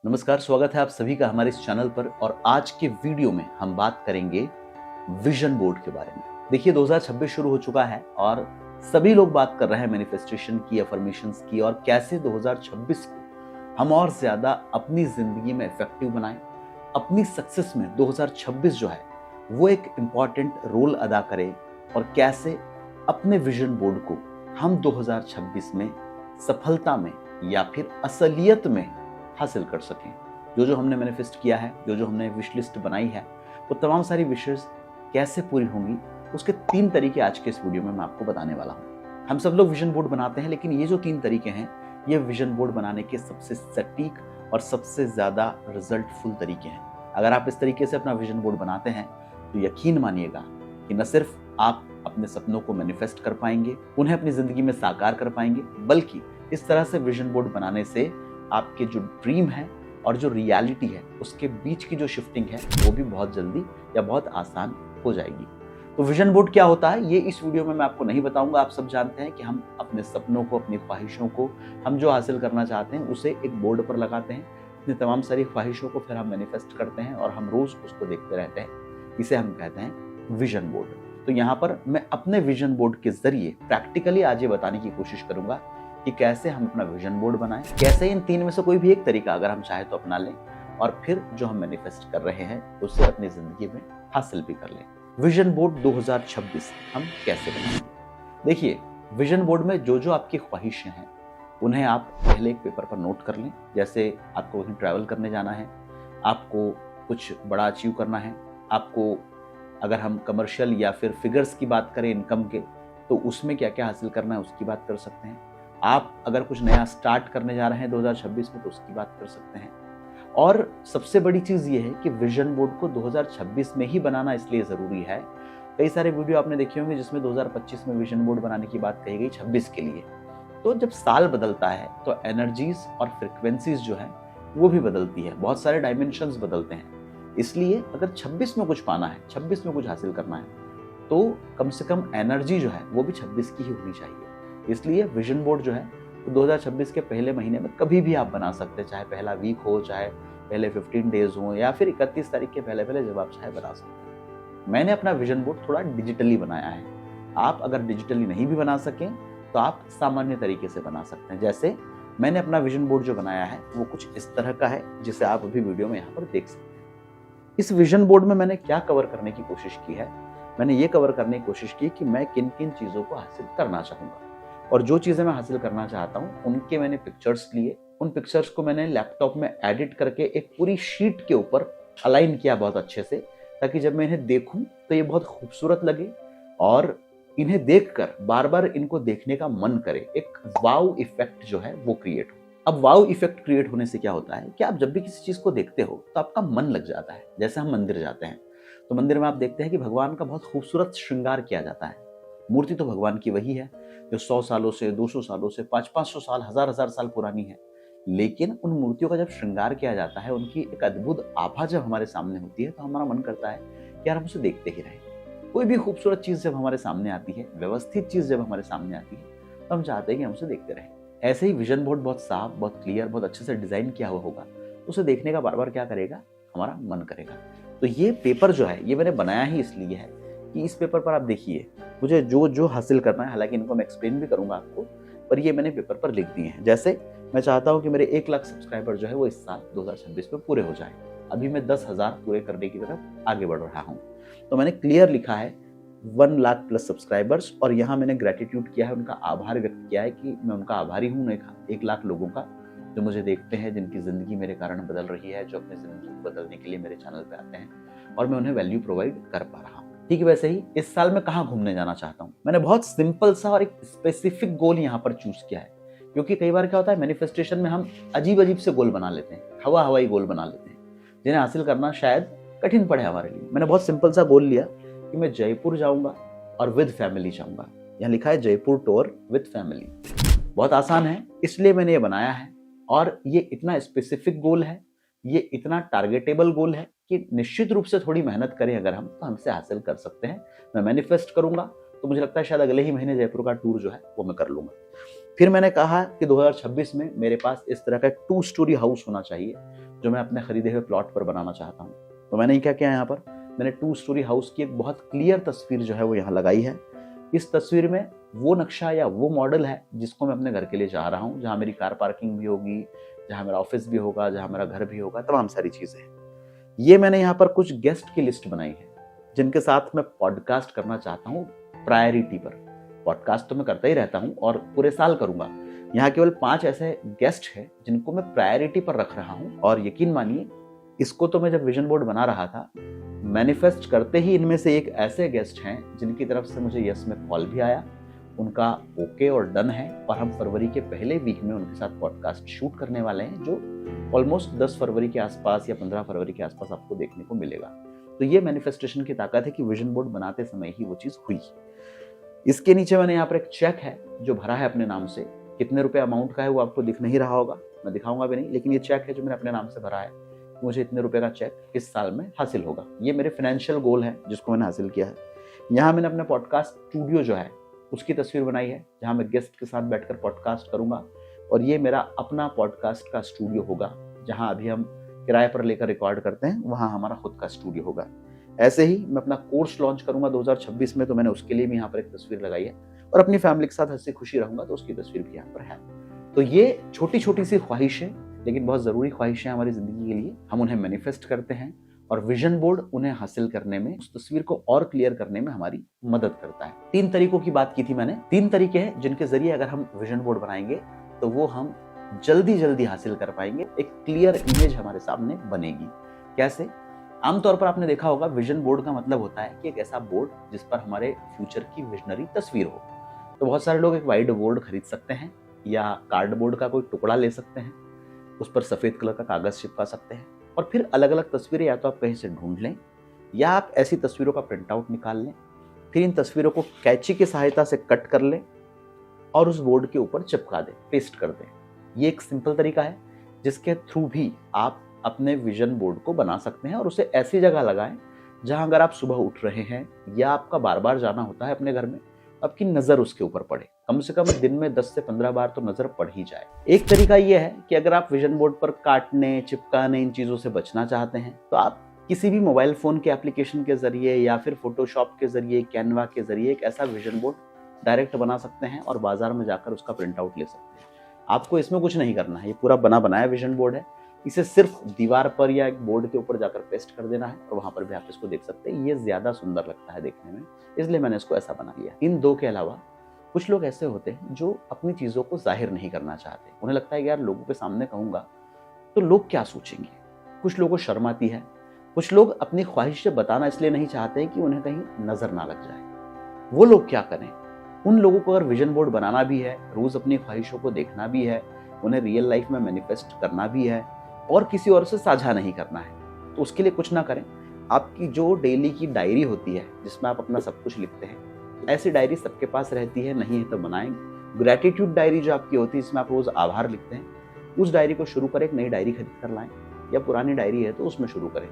नमस्कार, स्वागत है आप सभी का हमारे इस चैनल पर। और आज के वीडियो में हम बात करेंगे विजन बोर्ड के बारे में। देखिए 2026 शुरू हो चुका है और सभी लोग बात कर रहे हैं मैनिफेस्टेशन की, अफर्मेशंस की, और कैसे 2026 को हम और ज्यादा अपनी जिंदगी में इफेक्टिव बनाएं। अपनी सक्सेस में 2026 जो है वो एक इम्पॉर्टेंट रोल अदा करे और कैसे अपने विजन बोर्ड को हम 2026 में सफलता में या फिर असलियत में हासिल कर सकें। जो जो हमने मैनिफेस्ट किया है, जो जो हमने विश लिस्ट बनाई है, वो तमाम सारी विशेस कैसे पूरी होंगी, उसके 3 तरीके आज के इस वीडियो में मैं आपको बताने वाला हूँ। हम सब लोग विजन बोर्ड बनाते हैं, लेकिन ये जो 3 तरीके हैं, ये विजन बोर्ड बनाने के सबसे सटीक और सबसे ज्यादा रिजल्टफुल तरीके हैं। अगर आप इस तरीके से अपना विजन बोर्ड बनाते हैं तो यकीन मानिएगा कि न सिर्फ आप अपने सपनों को मैनिफेस्ट कर पाएंगे, उन्हें अपनी जिंदगी में साकार कर पाएंगे, बल्कि इस तरह से विजन बोर्ड बनाने से आपके जो ड्रीम है और जो रियलिटी है उसके बीच की जो शिफ्टिंग है वो भी बहुत जल्दी या बहुत आसान हो जाएगी। तो विजन बोर्ड क्या होता है ये इस वीडियो में मैं आपको नहीं बताऊंगा। आप सब जानते हैं कि हम अपने सपनों को, अपनी ख्वाहिशों को, हम जो हासिल करना चाहते हैं उसे एक बोर्ड पर लगाते हैं। अपनी तमाम सारी ख्वाहिशों को फिर हम मैनिफेस्ट करते हैं और हम रोज उसको देखते रहते हैं। इसे हम कहते हैं विजन बोर्ड। तो यहाँ पर मैं अपने विजन बोर्ड के जरिए प्रैक्टिकली आज ये बताने की कोशिश करूंगा कि कैसे हम अपना विजन बोर्ड बनाएं, कैसे इन 3 में से कोई भी एक तरीका अगर हम चाहे तो अपना लें और फिर जो हम मैनिफेस्ट कर रहे हैं उसे अपनी जिंदगी में हासिल भी कर लें। विजन बोर्ड 2026 हम कैसे बनाएंगे? देखिए, विजन बोर्ड में जो जो आपकी ख्वाहिशें हैं उन्हें आप पहले एक पेपर पर नोट कर लें। जैसे आपको कहीं ट्रैवल करने जाना है, आपको कुछ बड़ा अचीव करना है, आपको अगर हम कमर्शियल या फिर फिगर्स की बात करें इनकम के, तो उसमें क्या क्या हासिल करना है उसकी बात कर सकते हैं। आप अगर कुछ नया स्टार्ट करने जा रहे हैं 2026 में तो उसकी बात कर सकते हैं। और सबसे बड़ी चीज ये है कि विजन बोर्ड को 2026 में ही बनाना इसलिए जरूरी है। कई सारे वीडियो आपने देखे होंगे जिसमें 2025 में विजन बोर्ड बनाने की बात कही गई 26 के लिए। तो जब साल बदलता है तो एनर्जीज और फ्रिक्वेंसीज जो है वो भी बदलती है, बहुत सारे डायमेंशंस बदलते हैं। इसलिए अगर 26 में कुछ पाना है, 26 में कुछ हासिल करना है, तो कम से कम एनर्जी जो है वो भी 26 की ही होनी चाहिए। इसलिए विजन बोर्ड जो है तो 2026 के पहले महीने में कभी भी आप बना सकते हैं, चाहे पहला वीक हो, चाहे पहले 15 डेज हो, या फिर 31 तारीख के पहले पहले जब आप चाहे बना सकते हैं। मैंने अपना विजन बोर्ड थोड़ा डिजिटली बनाया है। आप अगर डिजिटली नहीं भी बना सकें तो आप सामान्य तरीके से बना सकते हैं। जैसे मैंने अपना विजन बोर्ड जो बनाया है वो कुछ इस तरह का है, जिसे आप अभी वीडियो में यहाँ पर देख सकते हैं। इस विजन बोर्ड में मैंने क्या कवर करने की कोशिश की है? मैंने ये कवर करने की कोशिश की कि मैं किन किन चीजों को हासिल करना चाहूंगा, और जो चीजें मैं हासिल करना चाहता हूं उनके मैंने पिक्चर्स लिए। उन पिक्चर्स को मैंने लैपटॉप में एडिट करके एक पूरी शीट के ऊपर अलाइन किया बहुत अच्छे से, ताकि जब मैं इन्हें देखूं तो ये बहुत खूबसूरत लगे और इन्हें देखकर बार बार इनको देखने का मन करे। एक वाव इफेक्ट जो है वो क्रिएट हो। अब वाव इफेक्ट क्रिएट होने से क्या होता है कि आप जब भी किसी चीज को देखते हो तो आपका मन लग जाता है। जैसे हम मंदिर जाते हैं तो मंदिर में आप देखते हैं कि भगवान का बहुत खूबसूरत श्रृंगार किया जाता है। मूर्ति तो भगवान की वही है जो 100 सालों से, 200 सालों से, 500-500 साल, हजार साल पुरानी है। लेकिन उन मूर्तियों का जब श्रृंगार किया जाता है, उनकी एक अद्भुत आभा जब हमारे सामने होती है तो हमारा मन करता है कि यार हम उसे देखते ही रहें। कोई भी खूबसूरत चीज जब हमारे सामने आती है, व्यवस्थित चीज जब हमारे सामने आती है, तो हम चाहते हैं कि हम उसे देखते रहें। ऐसे ही विजन बोर्ड बहुत साफ, बहुत क्लियर, बहुत अच्छे से डिजाइन किया हुआ होगा तो उसे देखने का बार बार क्या करेगा, हमारा मन करेगा। तो ये पेपर जो है ये मैंने बनाया ही इसलिए है कि इस पेपर पर आप देखिए मुझे जो जो हासिल करना है, हालांकि इनको मैं एक्सप्लेन भी करूंगा आपको, पर ये मैंने पेपर पर लिख दिए हैं। जैसे मैं चाहता हूं कि मेरे 1 लाख सब्सक्राइबर जो है वो इस साल 2026 में पूरे हो जाए। अभी मैं 10,000 पूरे करने की तरफ आगे बढ़ रहा हूं। तो मैंने क्लियर लिखा है 1 लाख प्लस सब्सक्राइबर्स, और यहाँ मैंने ग्रेटिट्यूड किया है, उनका आभार व्यक्त किया है कि मैं उनका आभारी हूँ 1 लाख लोगों का जो मुझे देखते हैं, जिनकी जिंदगी मेरे कारण बदल रही है, जो अपनी जिंदगी को बदलने के लिए मेरे चैनल पे आते हैं और मैं उन्हें वैल्यू प्रोवाइड कर पा रहा हूँ। ठीक है, वैसे ही इस साल मैं कहाँ घूमने जाना चाहता हूँ। मैंने बहुत सिंपल सा और एक स्पेसिफिक गोल यहाँ पर चूज किया है, क्योंकि कई बार क्या होता है मैनिफेस्टेशन में हम अजीब अजीब से गोल बना लेते हैं, हवाई गोल बना लेते हैं, जिन्हें हासिल करना शायद कठिन पड़े हमारे लिए। मैंने बहुत सिंपल सा गोल लिया कि मैं जयपुर जाऊंगा और विद फैमिली जाऊंगा। यहाँ लिखा है जयपुर टूर विद फैमिली। बहुत आसान है, इसलिए मैंने ये बनाया है। और ये इतना स्पेसिफिक गोल है, ये इतना टारगेटेबल गोल है कि निश्चित रूप से थोड़ी मेहनत करें अगर हम तो हम इसे हासिल कर सकते हैं। मैं मैनिफेस्ट करूंगा तो मुझे लगता है शायद अगले ही महीने जयपुर का टूर जो है वो मैं कर लूंगा। फिर मैंने कहा कि 2026 में मेरे पास इस तरह का 2 स्टोरी हाउस होना चाहिए जो मैं अपने खरीदे हुए प्लॉट पर बनाना चाहता हूँ। तो मैंने क्या किया यहाँ पर, मैंने 2 स्टोरी हाउस की एक बहुत क्लियर तस्वीर जो है वो यहाँ लगाई है। इस तस्वीर में वो नक्शा या वो मॉडल है जिसको मैं अपने घर के लिए चाह रहा हूँ, जहाँ मेरी कार पार्किंग भी होगी, जहाँ मेरा ऑफिस भी होगा, जहाँ मेरा घर भी होगा, तमाम सारी चीजें हैं। ये मैंने यहाँ पर कुछ गेस्ट की लिस्ट बनाई है जिनके साथ मैं पॉडकास्ट करना चाहता हूँ प्रायोरिटी पर। पॉडकास्ट तो मैं करता ही रहता हूँ और पूरे साल करूंगा। यहाँ केवल 5 ऐसे गेस्ट हैं जिनको मैं प्रायोरिटी पर रख रहा हूँ। और यकीन मानिए, इसको तो मैं जब विजन बोर्ड बना रहा था, मैनिफेस्ट करते ही इनमें से एक ऐसे गेस्ट हैं जिनकी तरफ से मुझे यस में कॉल भी आया, उनका ओके और डन है, और हम फरवरी के पहले वीक में उनके साथ पॉडकास्ट शूट करने वाले हैं, जो ऑलमोस्ट 10 फरवरी के आसपास या 15 फरवरी के आसपास आपको देखने को मिलेगा। तो ये मैनिफेस्टेशन की ताकत है कि विजन बोर्ड बनाते समय ही वो चीज हुई। इसके नीचे मैंने यहाँ पर एक चेक है जो भरा है अपने नाम से। कितने रुपए अमाउंट का है वो आपको दिख नहीं रहा होगा, मैं दिखाऊंगा भी नहीं, लेकिन ये चेक है जो मैंने अपने नाम से भरा है। मुझे इतने रुपए का चेक इस साल में हासिल होगा। ये मेरे फाइनेंशियल गोल है जिसको मैंने हासिल किया है। यहाँ मैंने अपना पॉडकास्ट स्टूडियो जो है उसकी तस्वीर बनाई है, जहाँ मैं गेस्ट के साथ बैठकर पॉडकास्ट करूंगा। और ये मेरा अपना पॉडकास्ट का स्टूडियो होगा, जहाँ अभी हम किराए पर लेकर रिकॉर्ड करते हैं, वहाँ हमारा खुद का स्टूडियो होगा। ऐसे ही मैं अपना कोर्स लॉन्च करूंगा 2026 में, तो मैंने उसके लिए भी यहाँ पर एक तस्वीर लगाई है। और अपनी फैमिली के साथ हंसी खुशी रहूंगा तो उसकी तस्वीर भी यहाँ पर है। तो ये छोटी छोटी सी ख्वाहिशें, लेकिन बहुत जरूरी ख्वाहिशें हमारी जिंदगी के लिए, हम उन्हें मैनिफेस्ट करते हैं और विजन बोर्ड उन्हें हासिल करने में, उस तस्वीर को और क्लियर करने में हमारी मदद करता है। 3 तरीकों की बात की थी मैंने। 3 तरीके हैं जिनके जरिए अगर हम विजन बोर्ड बनाएंगे तो वो हम जल्दी हासिल कर पाएंगे, एक क्लियर इमेज हमारे सामने बनेगी। कैसे? आमतौर पर आपने देखा होगा विजन बोर्ड का मतलब होता है कि एक ऐसा बोर्ड जिस पर हमारे फ्यूचर की विजनरी तस्वीर हो। तो बहुत सारे लोग एक व्हाइट बोर्ड खरीद सकते हैं या कार्डबोर्ड का कोई टुकड़ा ले सकते हैं, उस पर सफेद कलर का कागज चिपका सकते हैं और फिर अलग अलग तस्वीरें या तो आप कहीं से ढूंढ लें या आप ऐसी तस्वीरों का प्रिंट आउट निकाल लें, फिर इन तस्वीरों को कैंची की सहायता से कट कर लें और उस बोर्ड के ऊपर चिपका दें, पेस्ट कर दें। ये एक सिंपल तरीका है जिसके थ्रू भी आप अपने विजन बोर्ड को बना सकते हैं और उसे ऐसी जगह लगाएं जहां अगर आप सुबह उठ रहे हैं या आपका बार बार जाना होता है अपने घर में, आपकी नजर उसके ऊपर पड़े। कम से कम दिन में 10 से 15 बार तो नजर पड़ ही जाए। एक तरीका यह है कि अगर आप विजन बोर्ड पर काटने, चिपकाने, इन चीजों से बचना चाहते हैं तो आप किसी भी मोबाइल फोन के एप्लीकेशन के जरिए या फिर फोटोशॉप के जरिए, कैनवा के जरिए एक ऐसा विजन बोर्ड डायरेक्ट बना सकते हैं और बाजार में जाकर उसका प्रिंट आउट ले सकते हैं। आपको इसमें कुछ नहीं करना है, ये पूरा बना बनाया विजन बोर्ड है। इसे सिर्फ दीवार पर या एक बोर्ड के ऊपर जाकर पेस्ट कर देना है और वहां पर भी आप इसको देख सकते हैं। ये ज्यादा सुंदर लगता है देखने में, इसलिए मैंने इसको ऐसा बना लिया। इन 2 के अलावा कुछ लोग ऐसे होते हैं जो अपनी चीजों को जाहिर नहीं करना चाहते। उन्हें लगता है कि यार लोगों के सामने कहूंगा तो लोग क्या सोचेंगे। कुछ लोगों को शर्म आती है, कुछ लोग अपनी ख्वाहिशें बताना इसलिए नहीं चाहते कि उन्हें कहीं नजर ना लग जाए। वो लोग क्या करें? उन लोगों को अगर विजन बोर्ड बनाना भी है, रोज अपनी ख्वाहिशों को देखना भी है, उन्हें रियल लाइफ में मैनिफेस्ट करना भी है और किसी और से साझा नहीं करना है, तो उसके लिए कुछ ना करें। आपकी जो डेली की डायरी होती है जिसमें आप अपना सब कुछ लिखते हैं, ऐसी डायरी सबके पास रहती है, नहीं है तो बनाएं। ग्रेटिट्यूड डायरी जो आपकी होती है जिसमें आप रोज आभार लिखते हैं, उस डायरी को शुरू करें। एक नई डायरी खरीद कर लाएं या पुरानी डायरी है तो उसमें शुरू करें।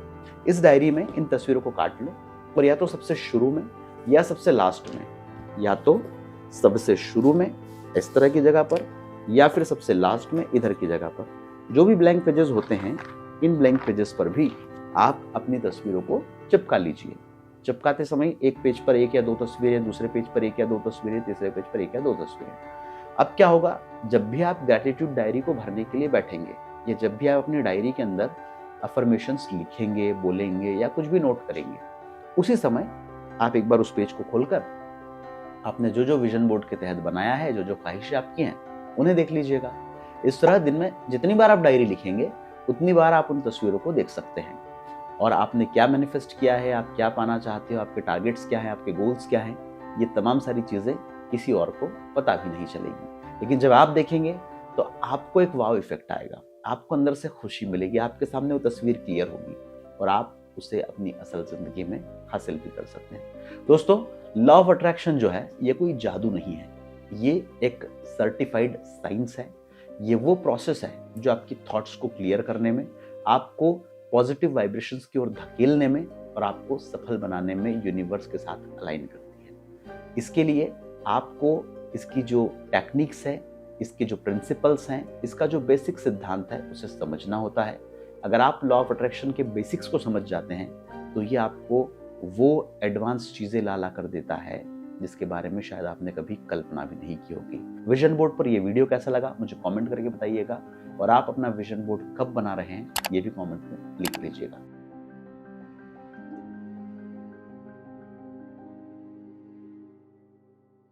इस डायरी में इन तस्वीरों को काट लें और या तो सबसे शुरू में या सबसे लास्ट में, या तो सबसे शुरू में इस तरह की जगह पर या फिर सबसे लास्ट में इधर की जगह पर, जो भी ब्लैंक पेजेस होते हैं इन ब्लैंक पेजेस पर भी आप अपनी तस्वीरों को चिपका लीजिए। चिपकाते समय एक पेज पर 1 या 2 तस्वीरें, दूसरे पेज पर 1 या 2 तस्वीरें, तीसरे पेज पर 1 या 2 तस्वीरें। अब क्या होगा, जब भी आप ग्रैटिट्यूड डायरी को भरने के लिए बैठेंगे या जब भी आप अपनी डायरी के अंदर अफर्मेशंस लिखेंगे, बोलेंगे या कुछ भी नोट करेंगे, उसी समय आप एक बार उस पेज को खोलकर आपने जो जो विजन बोर्ड के तहत बनाया है, जो जो ख्वाहिशें आपकी हैं, उन्हें देख लीजिएगा। इस तरह दिन में जितनी बार आप डायरी लिखेंगे उतनी बार आप उन तस्वीरों को देख सकते हैं और आपने क्या मैनिफेस्ट किया है, आप क्या पाना चाहते हो, आपके टारगेट्स क्या हैं, आपके गोल्स क्या हैं, ये तमाम सारी चीजें किसी और को पता भी नहीं चलेगी। लेकिन जब आप देखेंगे तो आपको एक वाव इफेक्ट आएगा, आपको अंदर से खुशी मिलेगी, आपके सामने वो तस्वीर क्लियर होगी और आप उसे अपनी असल जिंदगी में हासिल भी कर सकते हैं। दोस्तों, लॉ ऑफ अट्रैक्शन जो है ये कोई जादू नहीं है, ये एक सर्टिफाइड साइंस है। ये वो प्रोसेस है जो आपकी थॉट्स को क्लियर करने में, आपको पॉजिटिव वाइब्रेशंस की ओर धकेलने में और आपको सफल बनाने में यूनिवर्स के साथ अलाइन करती है। इसके लिए आपको इसकी जो टेक्निक्स है, इसके जो प्रिंसिपल्स हैं, इसका जो बेसिक सिद्धांत है उसे समझना होता है। अगर आप लॉ ऑफ अट्रैक्शन के बेसिक्स को समझ जाते हैं तो ये आपको वो एडवांस चीजें ला कर देता है जिसके बारे में शायद आपने कभी कल्पना भी नहीं की होगी। विजन बोर्ड पर ये वीडियो कैसा लगा मुझे कमेंट करके बताइएगा, और आप अपना विजन बोर्ड कब बना रहे हैं ये भी कमेंट में लिख लीजिएगा।